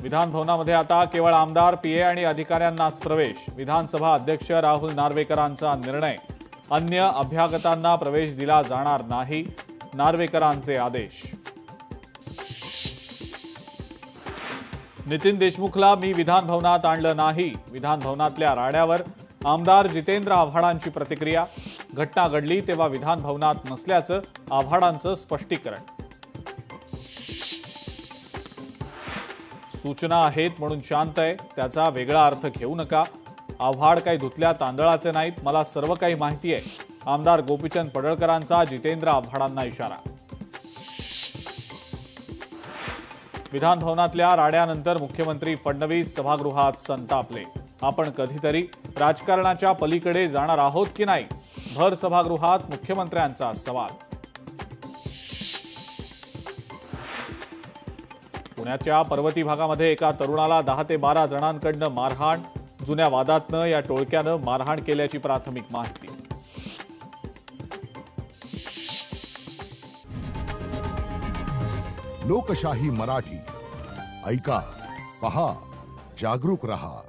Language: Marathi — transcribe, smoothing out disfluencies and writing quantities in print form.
विधान भवनामध्ये आता केवळ आमदार, पीए आणि अधिकाऱ्यांनाच प्रवेश। विधानसभा अध्यक्ष राहुल नार्वेकरांचा निर्णय। अन्य अभ्यागतांना प्रवेश दिला जाणार नाही, नार्वेकरांचे आदेश। नितीन देशमुखला मी विधान भवनात आणलं नाही। विधान भवनातल्या राड्यावर आमदार जितेंद्र आव्हाडांची प्रतिक्रिया। घटना घडली तेव्हा विधान भवनात नसल्याचं आव्हाडांचं स्पष्टीकरण। सूचना आहेत म्हणून शांत आहे, त्याचा वेगळा अर्थ घेऊ नका। आव्हाड काही धुतल्या तांदळाचे नाहीत, मला सर्व काही माहिती आहे। आमदार गोपीचंद पडळकरांचा जितेंद्र आव्हाडांना इशारा। विधान भवनातल्या राड्यानंतर मुख्यमंत्री फडणवीस सभागृहात संतापले। आपण कधीतरी राजकारणाच्या पलीकडे जाणार आहोत की नाही, भर सभागृहात मुख्यमंत्र्यांचा सवाल। पुण्याच्या पर्वती भागामध्ये एका तरुणाला 10 ते 12 जणांकडनं मारहाण। जुन्या वादातनं या टोळक्यानं मारहाण केल्याची प्राथमिक माहिती। लोकशाही मराठी ऐका, पहा, जागरूक रहा।